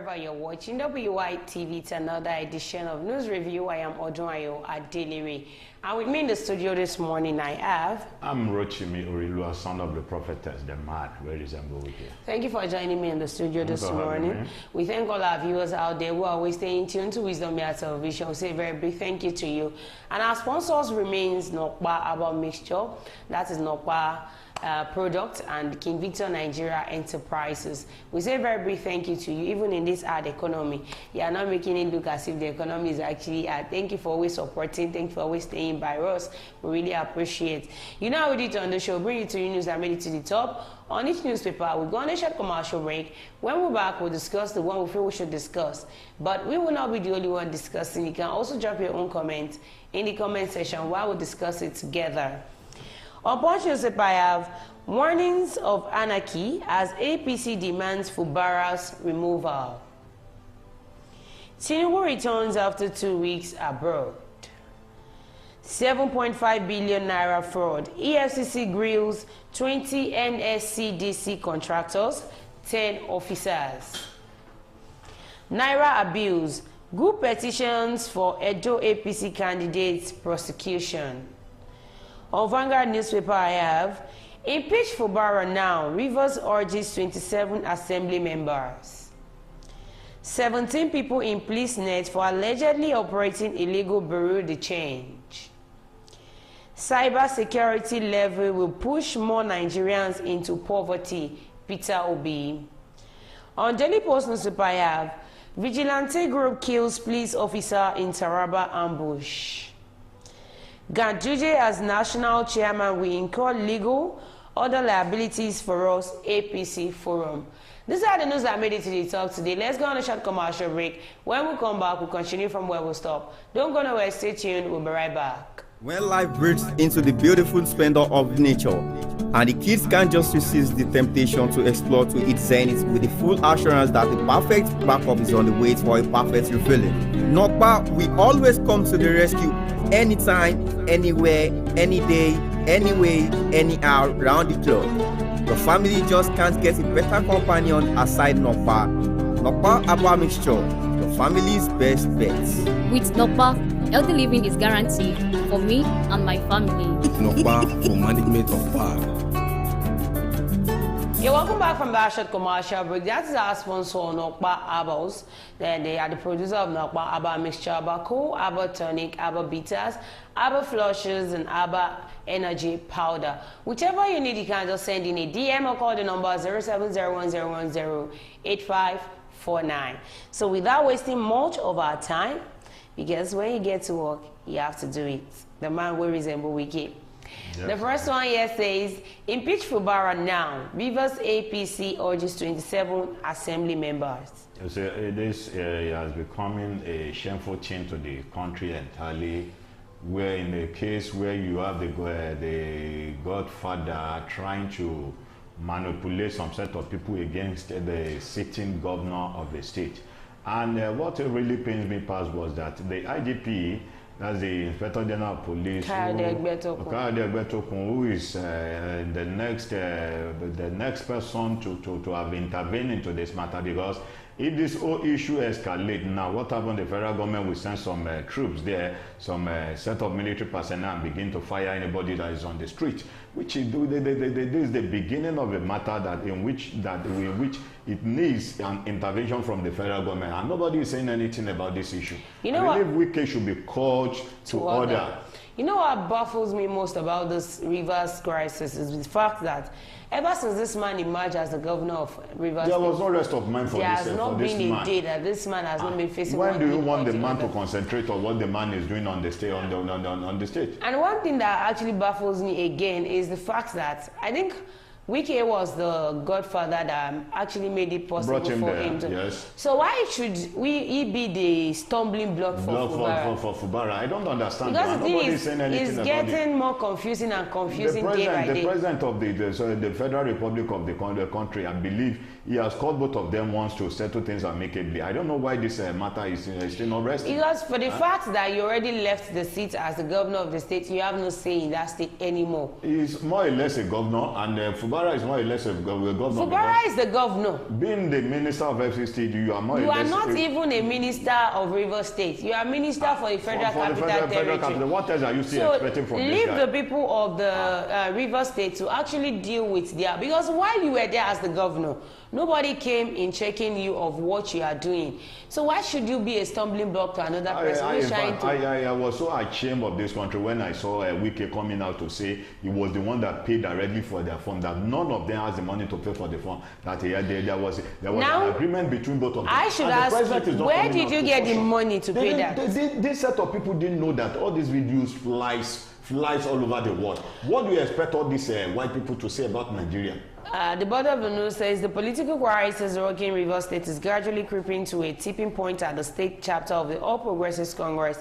wherever you're watching WY TV. It's another edition of News Review. I am Odunayo Adelere. And with me in the studio this morning, I'm Rochimi Orilua, son of the prophetess, the mad, where is Mbo here. Thank you for joining me in the studio this morning. We thank all our viewers out there who are always staying tuned to Wisdom Media Television. We say a very big thank you to you. And our sponsors remains Nokpa Aba Mixture. That is Nokpa product and King Victor Nigeria Enterprises. We say a very big thank you to you, even in this hard economy. You are not making it look as if the economy is actually hard. Thank you for always supporting. Thank you for always staying by us. We really appreciate. You know how we did on the show, bring you to you news that made it to the top. On each newspaper, we go on a short commercial break. When we're back, we'll discuss the one we feel we should discuss. But we will not be the only one discussing. You can also drop your own comment in the comment section while we discuss it together. On Punch newspaper, I have warnings of anarchy as APC demands Fubara's removal. Tinubu returns after 2 weeks abroad. 7.5 billion naira fraud. EFCC grills 20 Necdc contractors, 10 officers. Naira abuse. Group petitions for Edo APC candidates prosecution. On Vanguard newspaper, I have impeach Fubara now. Rivers urges 27 assembly members. 17 people in police net for allegedly operating illegal bureau de change. Cyber security level will push more Nigerians into poverty. Peter Obi. On Daily Post newspaper, I have vigilante group kills police officer in Taraba ambush. Ganduje as national chairman will incur legal other liabilities for us, APC Forum. These are the news that made it to the top today. Let's go on a short commercial break. When we come back, we'll continue from where we stop. Don't go nowhere, stay tuned, we'll be right back. When life breaks into the beautiful splendor of nature, and the kids can't just resist the temptation to explore to its zenith with the full assurance that the perfect backup is on the way for a perfect refilling. Nokpa, we always come to the rescue anytime, anywhere, any day, anyway, anyhow, round the clock. The family just can't get a better companion aside Nokpa. Nokpa Aba Mixture, the family's best bet. With Nokpa, healthy living is guaranteed for me and my family. Nokpa for management of power. Yeah, welcome back from that short commercial break. That is our sponsor, Nokpa Abos. They are the producer of Nokpa Aba Mixture, Aba Cool, Aba Tonic, Aba Bitters, Aba Flushes, and Aba Energy Powder. Whichever you need, you can just send in a DM or call the number 07010108549. So without wasting much of our time, because when you get to work, you have to do it. The man will resemble Wiki. Yep. The first one here says, impeach Fubara now. Rivers APC urges 27 assembly members. This has becoming a shameful thing to the country entirely, where in a case where you have the godfather trying to manipulate some set of people against the sitting governor of the state. And what really pains me past was that the IGP, that's the Inspector General of Police, who is the next person to have intervened into this matter, because if this whole issue escalates now, what happened? The federal government will send some troops there, some set of military personnel, and begin to fire anybody that is on the street. Which is this is the beginning of a matter in which it needs an intervention from the federal government, and nobody is saying anything about this issue. You know, I believe Wike should be called to order. You know what baffles me most about this Rivers crisis is the fact that ever since this man emerged as the governor of Rivers, there was no rest of mind for this man. There has not been a day that this man has not been facing. When do you want the man to concentrate on what the man is doing on the state? On the state? And one thing that actually baffles me again is the fact that I think Wike was the godfather that actually made it possible for him to. Yes. So why should he be the stumbling block for Fubara? For Fubara? I don't understand. Because the thing is, it's getting more confusing and confusing day by day. The president of the Federal Republic of the country, I believe, he has called both of them once to settle things amicably. I don't know why this matter is still not resting. Because for the fact that you already left the seat as the governor of the state, you have no say in that state anymore. He's more or less a governor, and Fubara Fubara is more or less a governor. Fubara is the governor. Being the minister of FCC, you are more. You are not even a minister of Rivers State. You are minister for the Federal Capital Territory. What else are you still expecting from this guy? Leave the people of the Rivers State to actually deal with their, because while you were there as the governor, nobody came in checking you of what you are doing. So why should you be a stumbling block to another person who is trying to? I was so ashamed of this country when I saw Wike coming out to say he was the one that paid directly for their fund, that none of them has the money to pay for the fund, that there was now, an agreement between both of them. I should ask you, where did you get the money to pay that? This set of people didn't know that all these videos flies all over the world. What do you expect all these white people to say about Nigeria? The body of the news says the political crisis rocking Rivers State is gradually creeping to a tipping point at the state chapter of the All Progressives Congress.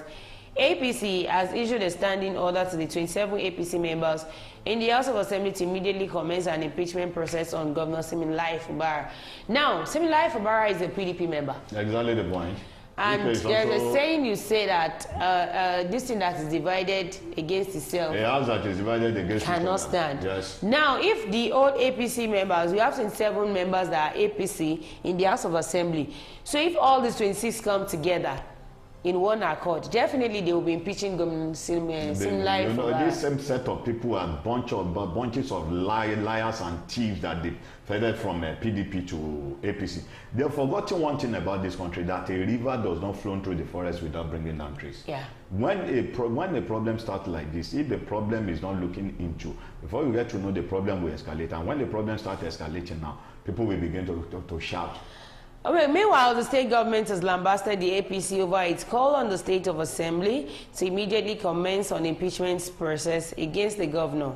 APC has issued a standing order to the 27 APC members in the House of Assembly to immediately commence an impeachment process on Governor Siminalayi Fubara. Now, Siminalayi Fubara is a PDP member. Exactly the point. And there's a saying you say that this thing that is divided against itself, a house that is divided against cannot stand. Yes. Now, if the old APC members, we have 27 members that are APC in the House of Assembly. So if all these 26 come together in one accord, definitely they will be impeaching Governor Siminalayi. You know, this same set of people are bunches of liars and thieves that they fed from PDP to APC. They've forgotten one thing about this country, that a river does not flow through the forest without bringing down trees. Yeah. When a problem starts like this, if the problem is not looking into, before you get to know the problem will escalate, and when the problem starts escalating now, people will begin to shout. Okay, meanwhile, the state government has lambasted the APC over its call on the State of Assembly to immediately commence on impeachment process against the governor.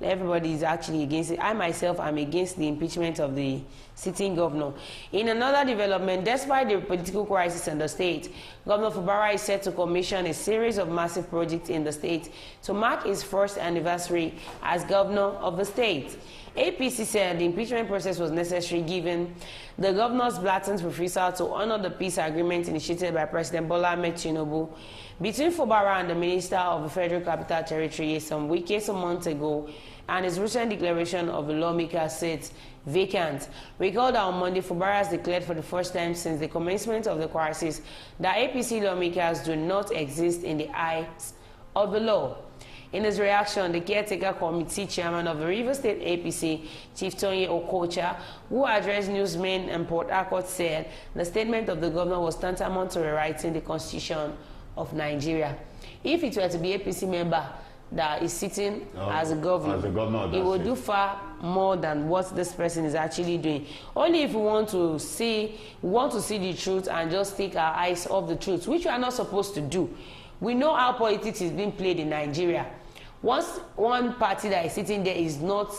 Everybody is actually against it. I myself am against the impeachment of the sitting governor. In another development, despite the political crisis in the state, Governor Fubara is set to commission a series of massive projects in the state to mark his first anniversary as governor of the state. APC said the impeachment process was necessary given the governor's blatant refusal to honor the peace agreement initiated by President Bola Ahmed Tinubu between Fubara and the Minister of the Federal Capital Territory some months ago, and his recent declaration of the lawmaker seat vacant. Recall that on Monday, Fubara has declared for the first time since the commencement of the crisis that APC lawmakers do not exist in the eyes of the law. In his reaction, the caretaker committee chairman of the Rivers State APC, Chief Tony Okocha, who addressed newsmen in Port Harcourt, said the statement of the governor was tantamount to rewriting the Constitution of Nigeria. If it were to be APC member that is sitting as a governor, he will do far more than what this person is actually doing. Only if we want to see the truth and just take our eyes off the truth, which we are not supposed to do. We know how politics is being played in Nigeria. Once one party that is sitting there is not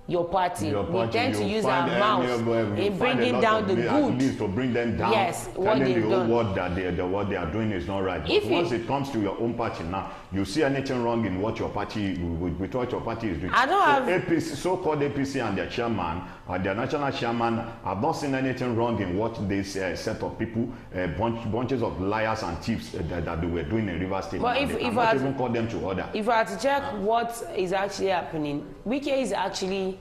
your party, we tend to use our mouth in bringing down the good. To bring them down, yes, what they've done. What they are doing is not right. But once it comes to your own party now, you see anything wrong in what your party, with what your party is doing. I don't have APC, so-called APC and their chairman, their national chairman, have not seen anything wrong in what this set of people, bunches of liars and thieves that they were doing in Rivers State. But if I even call them to order. If I had to check what is actually happening, Wike is actually,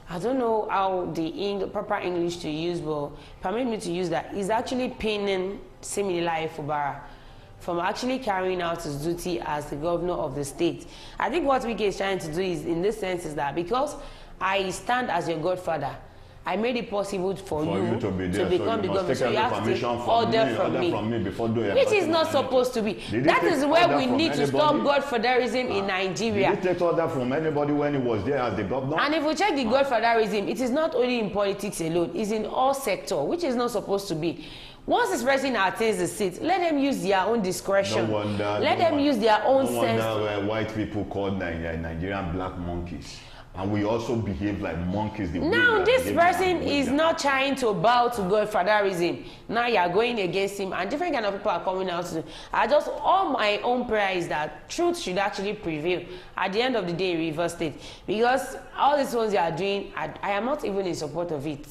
I don't know how the proper English to use, but permit me to use that. He's actually pinning Siminalayi Fubara from actually carrying out his duty as the governor of the state. I think what Wike is trying to do is, in this sense, is that because I stand as your godfather, I made it possible for you to become the governor. So you have to take order from me, which is not supposed to be. That is where we need to stop godfatherism in Nigeria. Did he take order from anybody when he was there as the governor? And if we check the godfatherism, it is not only in politics alone, it's in all sectors, which is not supposed to be. Once this person attains the seat, let them use their own discretion. Let them use their own sense. No wonder white people called Nigerian black monkeys. And we also behave like monkeys. Now this person is not trying to bow to godfatherism. Now you are going against him, and different kind of people are coming out to. All my own prayer is that truth should actually prevail at the end of the day in Rivers State, because all these ones you are doing, I am not even in support of it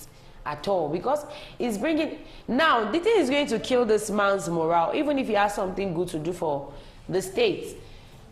at all, because it's bringing. Now the thing is going to kill this man's morale, even if he has something good to do for the state.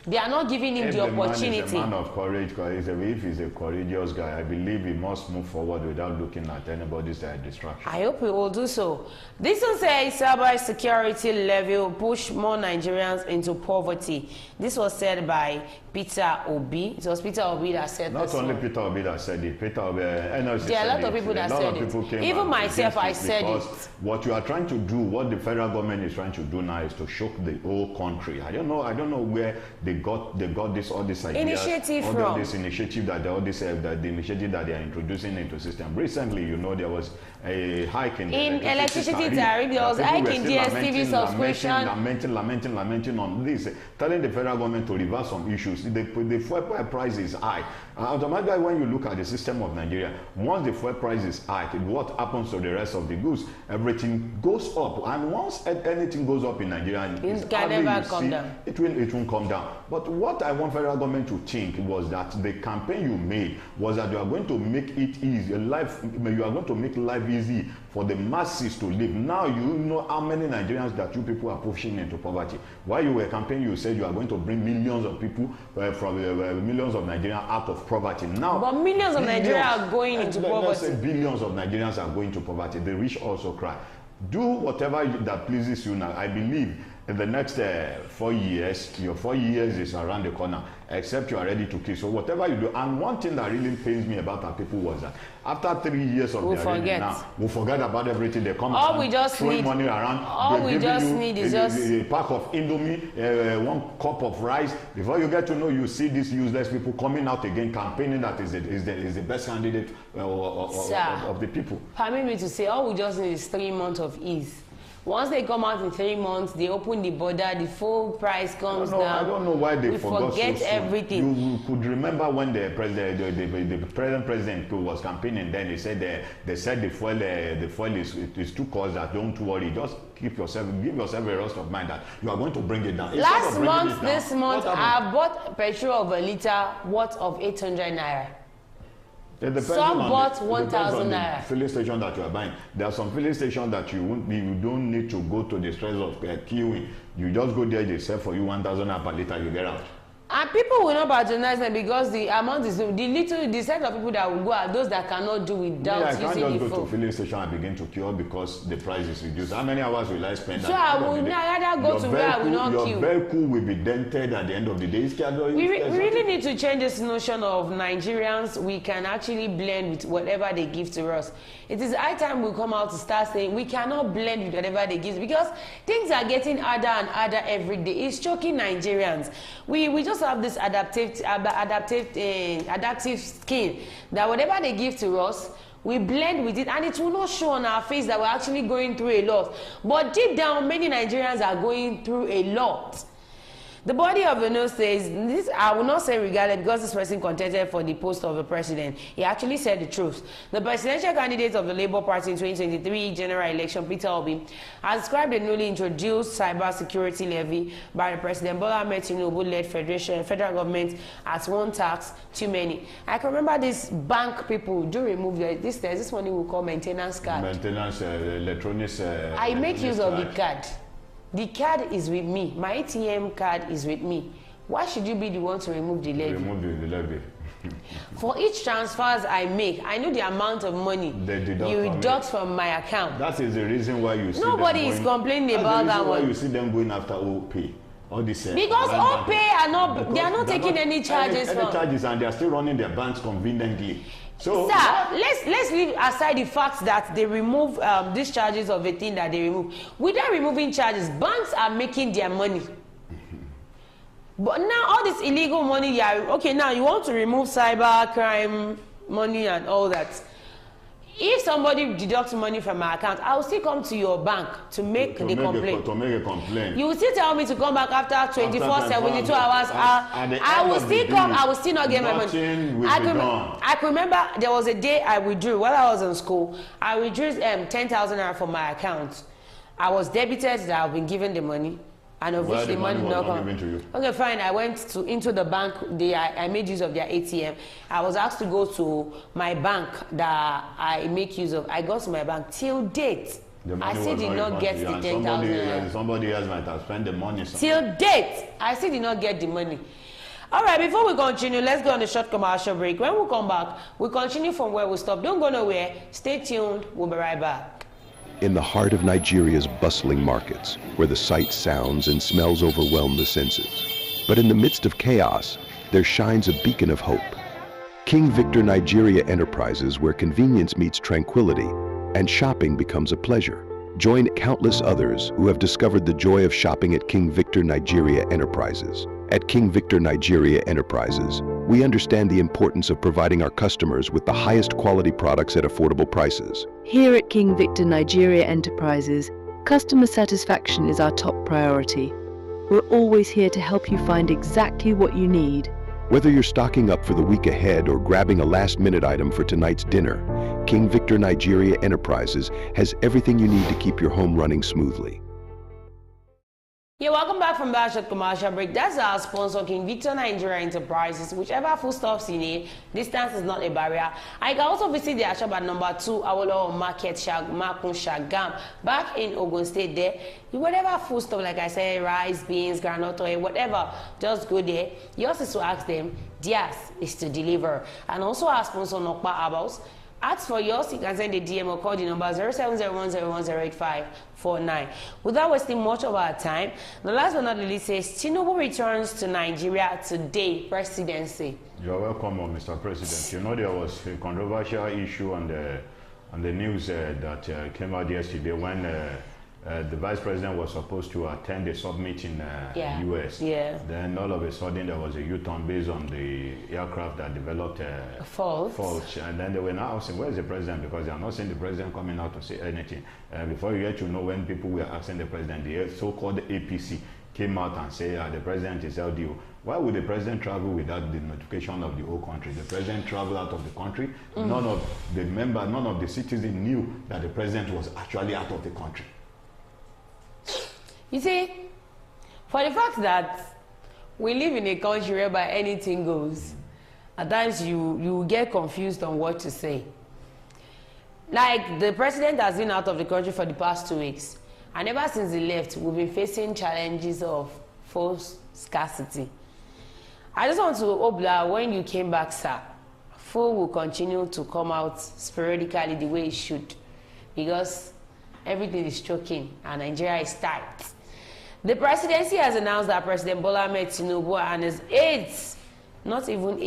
They are not giving him the opportunity. If the man is a man of courage, if he's a courageous guy, I believe he must move forward without looking at anybody's distraction. I hope he will do so. This one says cyber security level push more Nigerians into poverty. This was said by Peter Obi. It was Peter Obi that said Not this only one. Peter Obi that said it. Peter Obi, NLC There are a lot said of people it. that A lot said of people it. came Even out myself, I against it said because it. what you are trying to do, what the federal government is trying to do now is to shock the whole country. I don't know where they got all this ideas, Initiative all from. this initiative that the initiative that they are introducing into the system. Recently, there was a hike in electricity tariff. There was a hike in DSTV subscription. Lamenting on this, telling the federal government to reverse some issues. The fuel price is high. Automatically, when you look at the system of Nigeria, once the fuel price is high, what happens to the rest of the goods? Everything goes up, and once anything goes up in Nigeria, it can never come down. It won't come down. But what I want federal government to think was that the campaign you made was that you are going to make it easy, you are going to make life easy for the masses to live. Now you know how many Nigerians that you people are pushing into poverty. While you were campaigning, you said you are going to bring millions of people from millions of Nigerians out of poverty. Now, but millions of Nigerians are going into poverty. Let's say billions of Nigerians are going to poverty. The rich also cry. Do whatever that pleases you now. I believe in the next 4 years, your 4 years is around the corner, except you are ready to kill. So whatever you do, and one thing that really pains me about our people was that after 3 years of their reign now, we forget about everything. They come throwing money around. All we just need is just a pack of Indomie, 1 cup of rice. Before you get to know, you see these useless people coming out again, campaigning that is the best candidate of the people. Permit me to say, all we just need is 3 months of ease. Once they come out in 3 months, they open the border, the full price comes down. I don't know why they forget everything. You could remember when the present president was campaigning, then they said the fuel is too cost that don't worry, just give yourself a rest of mind that you are going to bring it down. This month, I bought petrol of a liter worth of 800 naira. Some bought 1,000 naira. Filling station that you are buying. There are some filling stations that you don't need to go to the stress of queuing. You just go there, they sell for you 1,000 naira per liter, you get out. And people will not patronize them because the amount is the set of people that will go are those that cannot do without using the phone. I can't just go to filling station and begin to queue because the price is reduced. How many hours will I spend? So I will rather go to where I will not queue. Your vehicle will be dented at the end of the day. We really need to change this notion of Nigerians. We can actually blend with whatever they give to us. It is high time we come out to start saying we cannot blend with whatever they give because things are getting harder and harder every day. It's choking Nigerians. We just have this adaptive skin that whatever they give to us, we blend with it, and it will not show on our face that we're actually going through a lot. But deep down, many Nigerians are going through a lot. The body of the note says, this I will not say regardless because this person contested for the post of the president. He actually said the truth. The presidential candidate of the Labour Party in 2023 general election, Peter Obi, has described the newly introduced cyber security levy by the President Bola Ahmed Tinubu-led federal government as one tax too many. I can remember this bank people do remove this money we call maintenance card. Maintenance electronics. I make use of the card. The card is with me. My ATM card is with me. Why should you be the one to remove the levy? Remove the levy. For each transfers I make, I know the amount of money you deduct from my account. That is the reason why you see nobody is complaining about that one. Why you see them going after OPay. All this, because OPay are not, they are not taking any charges any charges, and they are still running their banks conveniently. So, sir, let's leave aside the fact that they remove these charges of a thing that they remove. Without removing charges, banks are making their money. But now all this illegal money, okay, now you want to remove cyber crime money and all that. If somebody deducts money from my account, I will still come to your bank to make the complaint. To make a complaint. You will still tell me to come back after 24, 72 hours. I will still come. I will still not get my money. I can remember there was a day I withdrew while I was in school. I withdrew 10,000 naira from my account. I was debited that I've been given the money. And of which the money not come. Okay, fine. I went into the bank. I made use of their ATM. I was asked to go to my bank that I make use of. I got to my bank till date. The money I still was did not get the 10,000. Somebody else might have spent the money. Till date, I still did not get the money. All right, before we continue, let's go on a short commercial break. When we come back, we continue from where we stopped. Don't go nowhere. Stay tuned. We'll be right back. In the heart of Nigeria's bustling markets, where the sights, sounds, and smells overwhelm the senses. But in the midst of chaos, there shines a beacon of hope. King Victor Nigeria Enterprises, where convenience meets tranquility and shopping becomes a pleasure. Join countless others who have discovered the joy of shopping at King Victor Nigeria Enterprises. At King Victor Nigeria Enterprises, we understand the importance of providing our customers with the highest quality products at affordable prices. Here at King Victor Nigeria Enterprises, customer satisfaction is our top priority. We're always here to help you find exactly what you need. Whether you're stocking up for the week ahead or grabbing a last-minute item for tonight's dinner, King Victor Nigeria Enterprises has everything you need to keep your home running smoothly. Yeah, welcome back from that short commercial break. That's our sponsor, King Victor Nigeria Enterprises. Whichever foodstuffs you need, distance is not a barrier. I can also visit their shop at number 2 Awolowo Market, Makun, Shagam, back in Ogun State there. Whatever foodstuff, like I said, rice, beans, groundnut oil, whatever, just go there. Yours is to ask them, theirs is to deliver. And also our sponsor, Nokpa Abos. Ask for yours, you can send a DM or call the number 0701010849. Without wasting much of our time, the last but not least says, Tinubu returns to Nigeria today, presidency. You're welcome, Mr. President. You know, there was a controversial issue on the news that came out yesterday when the vice president was supposed to attend a summit in US. Yeah. Then all of a sudden there was a U-turn based on the aircraft that developed faults. And then they were now asking, where is the president? Because they are not seeing the president coming out to say anything. Before you get to know, when people were asking the president, the so-called APC came out and said, the president is LDO. Why would the president travel without the notification of the whole country? The president traveled out of the country. None of the members, none of the citizens knew that the president was actually out of the country. You see, for the fact that we live in a country whereby anything goes, at times you get confused on what to say. Like, the president has been out of the country for the past 2 weeks, and ever since he left, we've been facing challenges of food scarcity. I just want to hope that when you came back, sir, food will continue to come out sporadically the way it should, because everything is choking and Nigeria is tight. The presidency has announced that President Bola Ahmed Tinubu and his aides, not even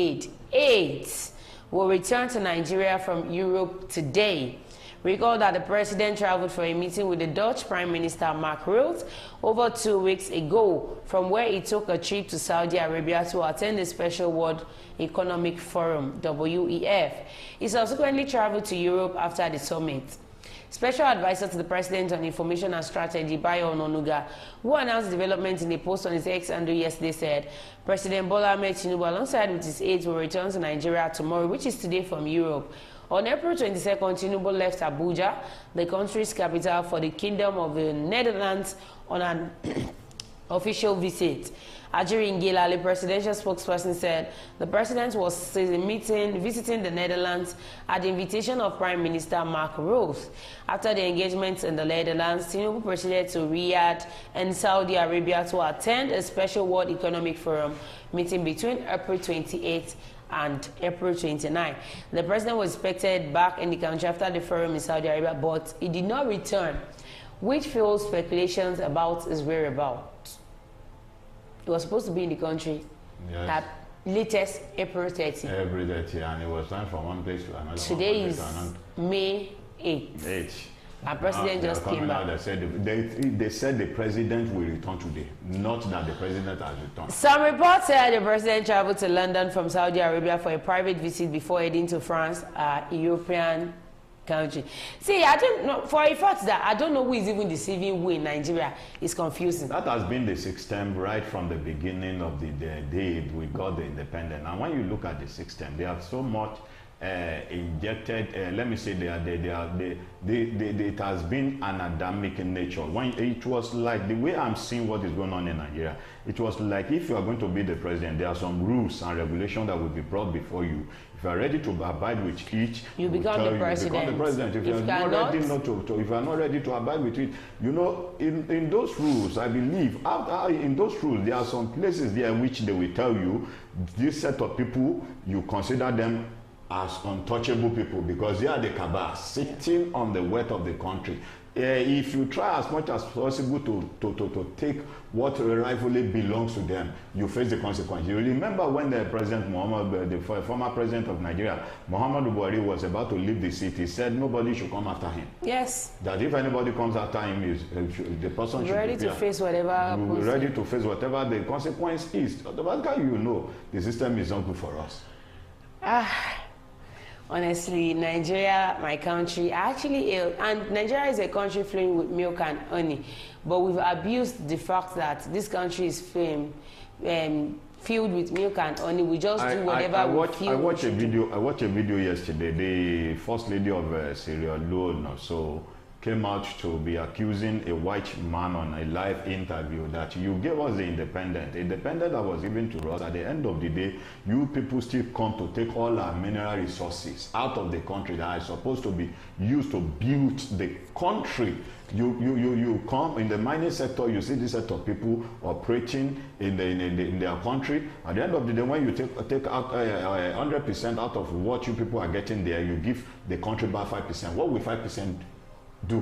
aides, will return to Nigeria from Europe today. Recall that the president traveled for a meeting with the Dutch Prime Minister Mark Rutte over 2 weeks ago, from where he took a trip to Saudi Arabia to attend the Special World Economic Forum, WEF. He subsequently traveled to Europe after the summit. Special Advisor to the President on Information and Strategy, Bayo Ononuga, who announced developments in a post on his X handle yesterday, said President Bola Ahmed Tinubu, alongside with his aides, will return to Nigeria tomorrow, which is today, from Europe. On April 22nd, Tinubu left Abuja, the country's capital, for the Kingdom of the Netherlands on an official visit. Ajuri Ngila, the presidential spokesperson, said the president was visiting the Netherlands at the invitation of Prime Minister Mark Rutte. After the engagement in the Netherlands, Tinubu proceeded to Riyadh and Saudi Arabia to attend a special World Economic Forum meeting between April 28 and April 29. The president was expected back in the country after the forum in Saudi Arabia, but he did not return, which fuels speculations about his whereabouts. He was supposed to be in the country at latest April 30. April 30, and it was time from one place to another. Today is May 8th. And president just came back. They said the president will return today, not that the president has returned. Some reports said the president traveled to London from Saudi Arabia for a private visit before heading to France, a European country. See, I don't know, for a fact that I don't know who is even deceiving who in Nigeria. Is confusing. That has been the system right from the beginning of the day we got the independence. And when you look at the system, they have so much injected, let me say, it has been an Adamic in nature. When it was like, the way I'm seeing what is going on in Nigeria, it was like, if you are going to be the president, there are some rules and regulations that will be brought before you. If you are ready to abide with each, you become the president. You become the president. If you are not ready if you are not ready to abide with it, you know, in those rules, I believe, in those rules, there are some places there which they will tell you, this set of people, you consider them as untouchable people because they are the cabal sitting on the wealth of the country. If you try as much as possible to take what rightfully belongs to them, you face the consequence. You remember when the former president of Nigeria, Muhammadu Buhari, was about to leave the seat, he said nobody should come after him. Yes. That if anybody comes after him, the person should ready to face whatever. Be ready to face whatever the consequence is. Otherwise, you know, the system is not good for us. Honestly, Nigeria, my country, actually ill. And Nigeria is a country flowing with milk and honey. But we've abused the fact that this country is filled with milk and honey. We just do whatever we feel. I watched a video yesterday. The first lady of Sierra Leone came out to be accusing a white man on a live interview that you gave us the independent that was given to us. At the end of the day, you people still come to take all our mineral resources out of the country that are supposed to be used to build the country. You come in the mining sector, you see this set of people operating in their country. At the end of the day, when you take out 100% out of what you people are getting there, you give the country back 5%. What will 5% do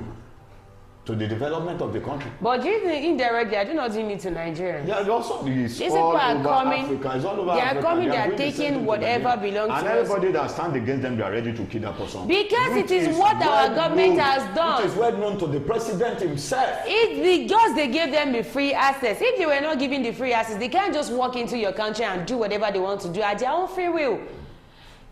to the development of the country? But indirectly, I do not mean to Nigeria. Yeah, also these people are coming. Africa. It's all over they are coming. They are taking whatever belongs to us. And everybody that stands against them, they are ready to kill that person. Because it is what our government has done. It is well known to the president himself. It's because they gave them the free access. If they were not giving the free access, they can't just walk into your country and do whatever they want to do at their own free will.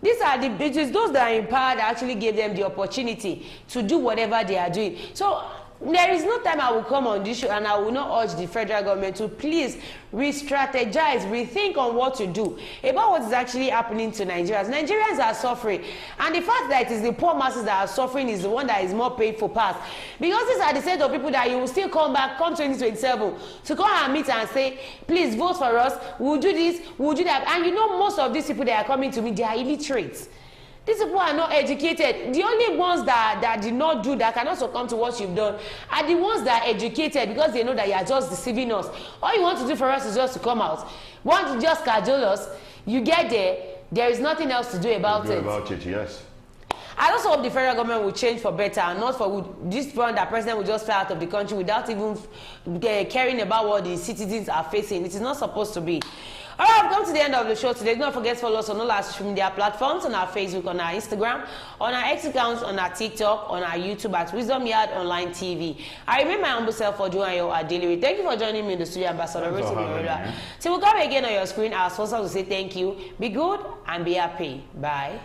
It is those that are in power that actually gave them the opportunity to do whatever they are doing. So there is no time I will come on this show and I will not urge the federal government to please re-strategize, rethink on what to do about what is actually happening to Nigerians. Nigerians are suffering, and the fact that it is the poor masses that are suffering is the one that is more painful past. Because these are the set of people that you will still come 2027 to come and meet and say, please vote for us, we'll do this, we'll do that. And you know, most of these people that are coming to me, they are illiterate. These people are not educated. The only ones that did not do that, cannot succumb to what you've done, are the ones that are educated because they know that you are just deceiving us. All you want to do for us is just to come out. Want to just cajole us, you get there is nothing else to do about it. Yes. I also hope the federal government will change for better and not for this point that president will just fly out of the country without even caring about what the citizens are facing. It is not supposed to be. All right, I've come to the end of the show today. Don't forget to follow us on all our social media platforms, on our Facebook, on our Instagram, on our X accounts, on our TikTok, on our YouTube at Wisdom Yard Online TV. I remain my humble self for doing your daily. Thank you for joining me in the studio, Ambassador. Till we come again on your screen, our sponsor will say thank you. Be good and be happy. Bye.